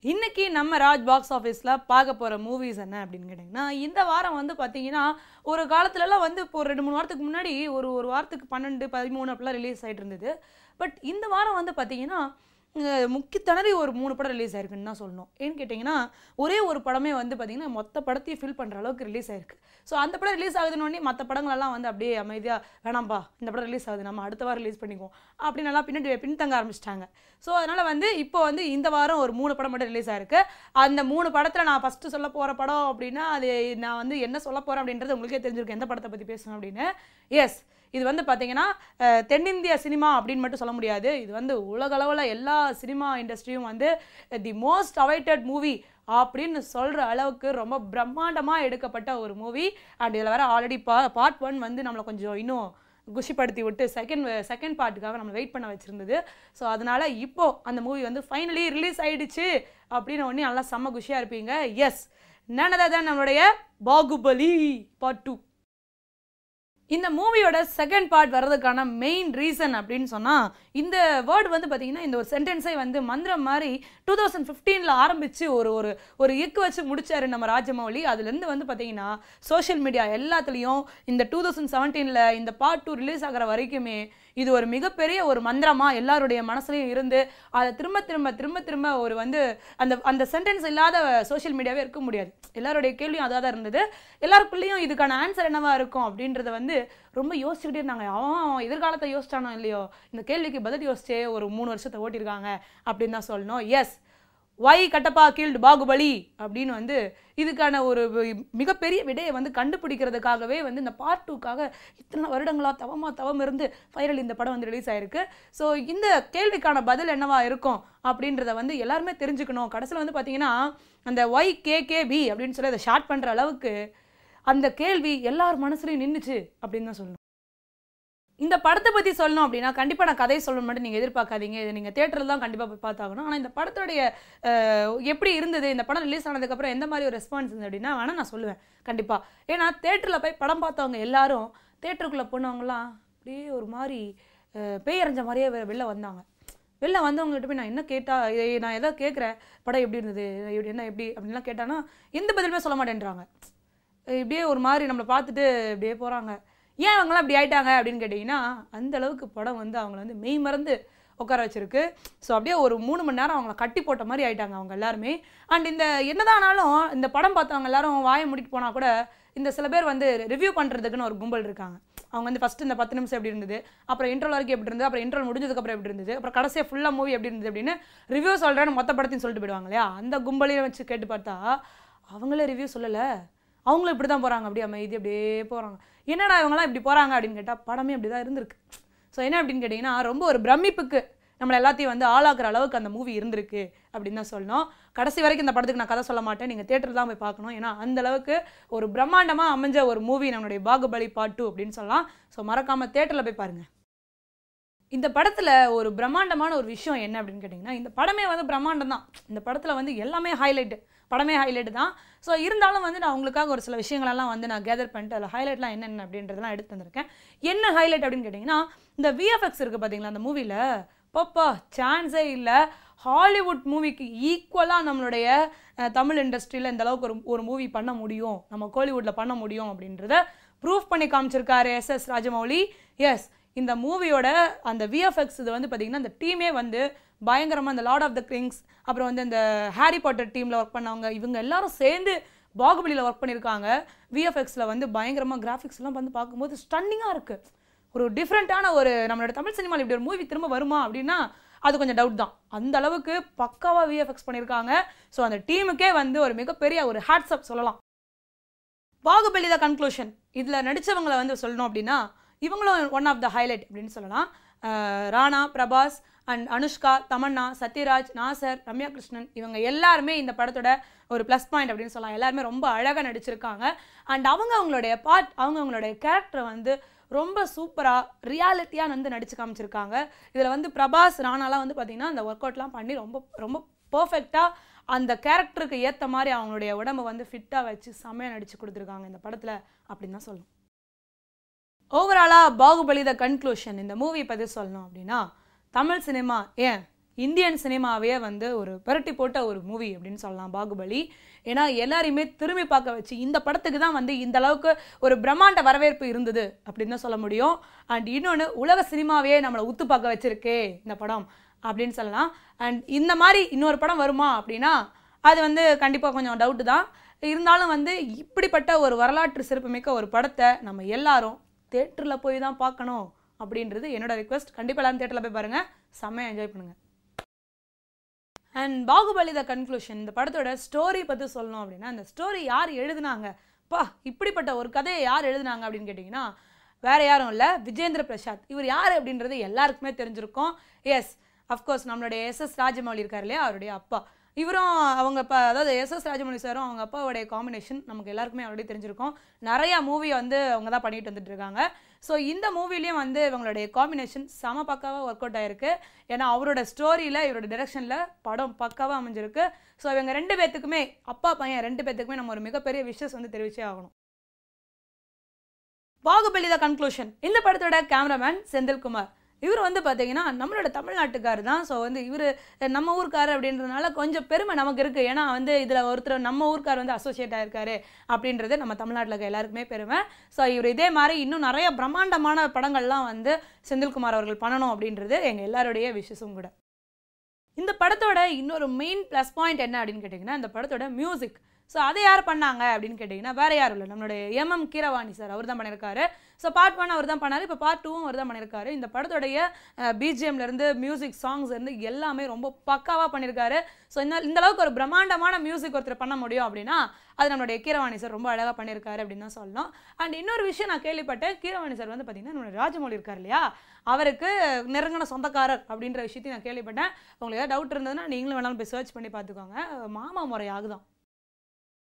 இன்னைக்கு நம்ம ராஜ் பாக்ஸ் ஆஃபீஸில் பார்க்க போகிற மூவிஸ் என்ன அப்படின்னு கேட்டிங்கன்னா, இந்த வாரம் வந்து பார்த்தீங்கன்னா, ஒரு காலத்துலலாம் வந்து இப்போ 2-3 வாரத்துக்கு முன்னாடி ஒரு ஒரு வாரத்துக்கு 12, 13 அப்படிலாம் ரிலீஸ் ஆகிட்டு இருந்தது. பட் இந்த வாரம் வந்து பார்த்தீங்கன்னா, முக்கி திணறி ஒரு 3 படம் ரிலீஸ் ஆயிருக்குன்னு தான் சொல்லணும். ஏன்னு கேட்டிங்கன்னா, ஒரே ஒரு படமே வந்து பார்த்தீங்கன்னா, மொத்த படத்தையும் ஃபில் பண்ணுற அளவுக்கு ரிலீஸ் ஆயிருக்கு. ஸோ அந்த படம் ரிலீஸ் ஆகுதுன்னொடனே மற்ற படங்களெல்லாம் வந்து அப்படியே அமைதியாக வேணாம்ப்பா இந்த படம் ரிலீஸ் ஆகுது நம்ம அடுத்த வாரம் ரிலீஸ் பண்ணிக்குவோம் அப்படின்னு எல்லாம் பின்தங்க ஆரம்பிச்சிட்டாங்க. ஸோ அதனால் வந்து இப்போ வந்து இந்த வாரம் ஒரு 3 படம் மட்டும் ரிலீஸ் ஆயிருக்கு. அந்த 3 படத்தில் நான் ஃபஸ்ட்டு சொல்ல போகிற படம் அப்படின்னா, அது நான் வந்து என்ன சொல்ல போகிறேன் அப்படின்றது உங்களுக்கே தெரிஞ்சிருக்கு எந்த படத்தை பற்றி பேசணும் அப்படின்னு. எஸ், இது வந்து பார்த்தீங்கன்னா தென்னிந்திய சினிமா அப்படின்னு மட்டும் சொல்ல முடியாது. இது வந்து உலகளவில் எல்லா சினிமா இண்டஸ்ட்ரியும் வந்து தி மோஸ்ட் அவைட்டட் மூவி அப்படின்னு சொல்கிற அளவுக்கு ரொம்ப பிரம்மாண்டமாக எடுக்கப்பட்ட ஒரு மூவி. அண்ட் இதில் வேறு ஆல்ரெடி பார்ட் 1 வந்து நம்மளை கொஞ்சம் இன்னும் குஷிப்படுத்தி விட்டு செகண்ட் பார்ட்டுக்காக நம்ம வெயிட் பண்ண வச்சுருந்தது. ஸோ அதனால் இப்போது அந்த மூவி வந்து ஃபைனலி ரிலீஸ் ஆகிடுச்சு அப்படின்னு ஒன்று நல்லா செம்ம குஷியாக இருப்பீங்க. எஸ், நனதான் நம்மளுடைய பாகுபலி பார்ட் 2. இந்த மூவியோட செகண்ட் பார்ட் வர்றதுக்கான மெயின் ரீசன் அப்படின்னு சொன்னால், இந்த வேர்டு வந்து பார்த்தீங்கன்னா, இந்த ஒரு சென்டென்ஸை வந்து மந்திரம் மாதிரி 2015 ஆரம்பித்து ஒரு இக்கு வச்சு முடித்தார் நம்ம ராஜமௌலி. அதுலேருந்து வந்து பார்த்தீங்கன்னா சோஷியல் மீடியா எல்லாத்துலேயும் இந்த 2017 இந்த பார்ட் 2 ரிலீஸ் ஆகிற வரைக்குமே இது ஒரு மிகப்பெரிய ஒரு மந்திரமாக எல்லாருடைய மனசுலையும் இருந்து அதை திரும்ப ஒரு வந்து அந்த சென்டென்ஸ் இல்லாத சோஷியல் மீடியாவே இருக்க முடியாது. எல்லாருடைய கேள்வியும் அதாக தான் இருந்தது. எல்லாருக்குள்ளேயும் இதுக்கான ஆன்சர் என்னவா இருக்கும் அப்படின்றத வந்து ரொம்ப யோசிச்சுக்கிட்டே இருந்தாங்க. அவன் எதிர்காலத்தை யோசிச்சானோ இல்லையோ, இந்த கேள்விக்கு பதில் யோசிச்சே ஒரு 3 வருஷத்தை ஓட்டியிருக்காங்க அப்படின்னு தான் சொல்லணும். எஸ், ஒய் கட்டப்பா கீல்டு பாகுபலி அப்படின்னு வந்து இதுக்கான ஒரு மிகப்பெரிய விடையை வந்து கண்டுபிடிக்கிறதுக்காகவே வந்து இந்த பார்ட் 2க்காக இத்தனை வருடங்களா தவம் இருந்து ஃபைனல் இந்த படம் வந்து ரிலீஸ் ஆயிருக்கு. ஸோ இந்த கேள்விக்கான பதில் என்னவா இருக்கும் அப்படின்றத வந்து எல்லாருமே தெரிஞ்சுக்கணும். கடைசியில் வந்து பார்த்தீங்கன்னா அந்த YKKB அப்படின்னு சொல்லி அதை ஷார்ட் பண்ணுற அளவுக்கு அந்த கேள்வி எல்லார் மனசுலையும் நின்றுச்சு அப்படின்னு தான் சொல்லணும். இந்த படத்தை பற்றி சொல்லணும் அப்படின்னா கண்டிப்பாக நான் கதையை சொல்லணும் மட்டும் நீங்கள் எதிர்பார்க்காதீங்க. இது நீங்கள் தேட்டரில் தான் கண்டிப்பாக போய் பார்த்தாகணும். ஆனால் இந்த படத்துடைய எப்படி இருந்தது, இந்த படம் ரிலீஸ் ஆனதுக்கப்புறம் எந்த மாதிரி ஒரு ரெஸ்பான்ஸ் இருந்தது அப்படின்னா வேணால் நான் சொல்லுவேன் கண்டிப்பாக. ஏன்னா தேட்டரில் போய் படம் பார்த்தவங்க எல்லாரும் தேட்டருக்குள்ளே போனவங்களாம் அப்படியே ஒரு மாதிரி பேயறிஞ்ச மாதிரியே வெளில வந்தாங்க. வெளில வந்தவங்ககிட்ட போய் நான் என்ன கேட்டால் நான் எதாவது கேட்குறேன், படம் எப்படி இருந்தது என்ன எப்படி அப்படின்லாம் கேட்டானா எந்த பதிலுமே சொல்ல மாட்டேன்றாங்க. இப்படியே ஒரு மாதிரி நம்மளை பார்த்துட்டு இப்படியே போகிறாங்க. ஏன் அவங்களாம் இப்படி ஆயிட்டாங்க அப்படின்னு கேட்டிங்கன்னா, அந்த அளவுக்கு படம் வந்து அவங்கள வந்து மெய் மறந்து உட்கார வச்சிருக்கு. ஸோ அப்படியே ஒரு 3 மணி நேரம் அவங்கள கட்டி போட்ட மாதிரி ஆயிட்டாங்க அவங்க எல்லாருமே. அண்ட் இந்த என்னதானாலும் இந்த படம் பார்த்தவங்க எல்லாரும் வாயை மூடிட்டு போனால் கூட இந்த சில பேர் வந்து ரிவ்யூ பண்ணுறதுக்குன்னு ஒரு கும்பல் இருக்காங்க. அவங்க வந்து ஃபஸ்ட்டு இந்த 10 நிமிஷம் எப்படி இருந்தது, அப்புறம் இன்ட்ரோல் வரைக்கும் எப்படி இருந்தது, அப்புறம் இன்ட்ரோல் முடிஞ்சதுக்கப்புறம் எப்படி இருந்தது, அப்புறம் கடைசியாக ஃபுல்லாக மூவி எப்படி இருந்தது அப்படின்னு ரிவ்யூ சொல்கிறேன்னு மொத்த படத்தையும் சொல்லிட்டு போயிடுவாங்க இல்லையா. அந்த கும்பலையும் வச்சு கேட்டு பார்த்தா அவங்களே ரிவ்யூ சொல்லலை, அவங்களும் இப்படி தான் போகிறாங்க, அப்படியே அமைதி அப்படியே போகிறாங்க. என்னடா இவங்களாம் இப்படி போகிறாங்க அப்படின்னு கேட்டால் படமே அப்படி தான் இருந்திருக்கு. ஸோ என்ன அப்படின்னு கேட்டிங்கன்னா ரொம்ப ஒரு பிரமிப்புக்கு நம்மளை எல்லாத்தையும் வந்து ஆளாக்குற அளவுக்கு அந்த மூவி இருந்திருக்கு அப்படின்னு தான் சொல்லணும். கடைசி வரைக்கும் இந்த படத்துக்கு நான் கதை சொல்ல மாட்டேன், நீங்கள் தேட்டரில் தான் போய் பார்க்கணும். ஏன்னா அந்தளவுக்கு ஒரு பிரம்மாண்டமாக அமைஞ்ச ஒரு மூவி நம்மளுடைய பாகுபலி பார்ட் 2 அப்படின்னு சொல்லலாம். ஸோ மறக்காமல் தேட்டரில் போய் பாருங்கள். இந்த படத்தில் ஒரு பிரம்மாண்டமான ஒரு விஷயம் என்ன அப்படின்னு கேட்டிங்கன்னா, இந்த படமே வந்து பிரம்மாண்டம் தான். இந்த படத்தில் வந்து எல்லாமே ஹைலைட்டு, படமே ஹைலைட்டு தான். ஸோ இருந்தாலும் வந்து நான் உங்களுக்காக ஒரு சில விஷயங்களெல்லாம் வந்து நான் கேதர் பண்ணிட்டு அதில் ஹைலைட்லாம் என்னென்ன அப்படின்றதெல்லாம் எடுத்து வந்திருக்கேன். என்ன ஹைலைட் அப்படின்னு கேட்டிங்கன்னா, இந்த VFX இருக்குது பார்த்தீங்களா அந்த மூவியில், பாப்பா சான்ஸே இல்லை. ஹாலிவுட் மூவிக்கு ஈக்குவலாக நம்மளுடைய தமிழ் இண்டஸ்ட்ரியில் இந்த அளவுக்கு ஒரு மூவி பண்ண முடியும், நம்ம கோலிவுட்டில் பண்ண முடியும் அப்படின்றத ப்ரூஃப் பண்ணி காமிச்சிருக்காரு SS ராஜமௌலி. எஸ், இந்த மூவியோட அந்த VFX இது வந்து பார்த்திங்கன்னா இந்த டீமே வந்து பயங்கரமாக இந்த லார்ட் ஆஃப் த கிங்ஸ், அப்புறம் வந்து இந்த ஹாரி பாட்டர் டீமில் ஒர்க் பண்ணவங்க இவங்க எல்லாரும் சேர்ந்து பாகுபலியில் ஒர்க் பண்ணியிருக்காங்க. VFXயில் வந்து பயங்கரமாக கிராஃபிக்ஸ்லாம் வந்து பார்க்கும்போது ஸ்டன்னிங்காக இருக்குது. ஒரு டிஃப்ரெண்ட்டான ஒரு நம்மளோட தமிழ் சினிமாவில் இப்படி ஒரு மூவி திரும்ப வருமா அப்படின்னா அது கொஞ்சம் டவுட் தான். அந்த அளவுக்கு பக்காவாக VFX பண்ணியிருக்காங்க. ஸோ அந்த டீமுக்கே வந்து ஒரு மிகப்பெரிய ஒரு ஹேட்ஸ்அப் சொல்லலாம். பாகுபலி த கன்க்ளூஷன் இதில் நடித்தவங்களை வந்து சொல்லணும் அப்படின்னா இவங்களும் ஒன் ஆஃப் த ஹைலைட் அப்படின்னு சொல்லலாம். ராணா, பிரபாஸ் அண்ட் அனுஷ்கா, தமன்னா, சத்யராஜ், நாசர், ரம்யா கிருஷ்ணன் இவங்க எல்லாருமே இந்த படத்தோட ஒரு ப்ளஸ் பாயிண்ட் அப்படின்னு சொல்லலாம். எல்லாருமே ரொம்ப அழகாக நடிச்சிருக்காங்க. அண்ட் அவங்களுடைய அவங்களுடைய கேரக்டரை வந்து ரொம்ப சூப்பராக ரியாலிட்டியாக வந்து நடிச்சு காமிச்சிருக்காங்க. இதில் வந்து பிரபாஸ், ராணாலாம் வந்து பார்த்திங்கன்னா அந்த ஒர்க் அவுட்லாம் பண்ணி ரொம்ப ரொம்ப பர்ஃபெக்டாக அந்த கேரக்டருக்கு ஏற்ற மாதிரி அவங்களுடைய உடம்பை வந்து ஃபிட்டாக வச்சு செம்மையாக நடிச்சு கொடுத்துருக்காங்க இந்த படத்தில் அப்படின்னு தான் சொல்லணும். ஓவராலாக பாகுபலி த கன்க்ளூஷன் இந்த மூவி பற்றி சொல்லணும் அப்படின்னா தமிழ் சினிமா ஏன் இந்தியன் சினிமாவே வந்து ஒரு புரட்டி போட்ட ஒரு மூவி அப்படின்னு சொல்லலாம் பாகுபலி. ஏன்னா எல்லாரையுமே திரும்பி பார்க்க வச்சு இந்த படத்துக்கு தான் வந்து இந்த அளவுக்கு ஒரு பிரம்மாண்ட வரவேற்பு இருந்தது அப்படின்னு தான் சொல்ல முடியும். அண்ட் இன்னொன்று, உலக சினிமாவே நம்மளை உத்து பார்க்க வச்சிருக்கே இந்த படம் அப்படின்னு சொல்லலாம். அண்ட் இந்த மாதிரி இன்னொரு படம் வருமா அப்படின்னா அது வந்து கண்டிப்பாக கொஞ்சம் டவுட்டு தான். இருந்தாலும் வந்து இப்படிப்பட்ட ஒரு வரலாற்று சிறப்புமிக்க ஒரு படத்தை நம்ம எல்லாரும் தேட்டரில் போய் தான் பார்க்கணும் அப்படின்றது என்னோட ரிக்வெஸ்ட். கண்டிப்பாக எல்லாரும் தேட்டரில் போய் பாருங்கள், செம்மையாக என்ஜாய் பண்ணுங்கள். அண்ட் பாகுபலி த கன்க்ளூஷன், இந்த படத்தோட ஸ்டோரி பற்றி சொல்லணும் அப்படின்னா, இந்த ஸ்டோரி யார் எழுதுனாங்க, இப்படிப்பட்ட ஒரு கதையை யார் எழுதுனாங்க அப்படின்னு கேட்டிங்கன்னா வேறு யாரும் இல்லை, விஜேந்திர பிரசாத். இவர் யார் அப்படின்றது எல்லாருக்குமே தெரிஞ்சிருக்கும். எஸ், அஃப்கோர்ஸ் நம்மளுடைய எஸ்எஸ் ராஜமௌலி இருக்கார் இல்லையா, அவருடைய அப்பா. இவரும் அவங்க அதாவது எஸ்எஸ் ராஜமௌலி சாரும் அவங்க அப்பாவோடைய காம்பினேஷன் நமக்கு எல்லாருக்குமே ஆல்ரெடி தெரிஞ்சிருக்கும். நிறையா மூவி வந்து அவங்க தான் பண்ணிட்டு வந்துட்டு இருக்காங்க. ஸோ இந்த மூவிலையும் வந்து இவங்களுடைய காம்பினேஷன் செம பக்காவாக ஒர்க் அவுட் ஆயிருக்கு. ஏன்னா அவரோட ஸ்டோரியில் இவரோட டைரக்ஷனில் படம் பக்காவாக அமைஞ்சிருக்கு. ஸோ இவங்க 2 பேத்துக்குமே, அப்பா பையன் 2 பேத்துக்குமே நம்ம ஒரு மிகப்பெரிய விஷஸ் வந்து தெரிவிச்சே ஆகணும். பாகுபலி த கன்க்ளூஷன், இந்த படத்தோட கேமராமேன் செந்தில்குமார். இவர் வந்து பார்த்தீங்கன்னா நம்மளோட தமிழ்நாட்டுக்கார் தான். ஸோ வந்து இவர் நம்ம ஊருக்கார் அப்படின்றதுனால கொஞ்சம் பெருமை நமக்கு இருக்குது. ஏன்னா வந்து இதில் ஒருத்தர் நம்ம ஊருக்கார் வந்து அசோசியேட் ஆகிருக்காரு அப்படின்றது நம்ம தமிழ்நாட்டில் இருக்க எல்லாருக்குமே பெருமை. ஸோ இவர் இதே மாதிரி இன்னும் நிறைய பிரம்மாண்டமான படங்கள்லாம் வந்து செந்தில்குமார் அவர்கள் பண்ணணும் அப்படின்றது எங்கள் எல்லாருடைய விஷஸும் கூட. இந்த படத்தோட இன்னொரு மெயின் ப்ளஸ் பாயிண்ட் என்ன அப்படின்னு கேட்டிங்கன்னா இந்த படத்தோட மியூசிக். ஸோ அதை யார் பண்ணாங்க அப்படின்னு கேட்டிங்கன்னா வேறு யாரும் இல்லை, நம்மளுடைய எம்எம் கீரவாணி சார் அவர் தான் பண்ணியிருக்காரு. ஸோ பார்ட் 1 அவர் தான் பண்ணார், இப்போ பார்ட் 2 அவர் தான் பண்ணியிருக்காரு. இந்த படத்தோடைய பிஜிஎம்லேருந்து மியூசிக் சாங்ஸ்லேருந்து எல்லாமே ரொம்ப பக்காவாக பண்ணியிருக்காரு. ஸோ இந்த அளவுக்கு ஒரு பிரம்மாண்டமான மியூசிக் ஒருத்தர் பண்ண முடியும் அப்படின்னா அது நம்மளுடைய கீரவாணி சார் ரொம்ப அழகாக பண்ணியிருக்காரு அப்படின்னு தான் சொல்லணும். அண்ட் இன்னொரு விஷயம் நான் கேள்விப்பட்டேன், கீரவாணி சார் வந்து பார்த்திங்கன்னா நம்மளுடைய ராஜமௌலி இருக்கார் இல்லையா, அவருக்கு நெருங்கின சொந்தக்காரர் அப்படின்ற விஷயத்தையும் நான் கேள்விப்பட்டேன். உங்களுக்கு ஏதாவது டவுட் இருந்ததுன்னா நீங்களும் வேணாலும் போய் சர்ச் பண்ணி பார்த்துக்கோங்க. மாமா முறை ஆகுதான்.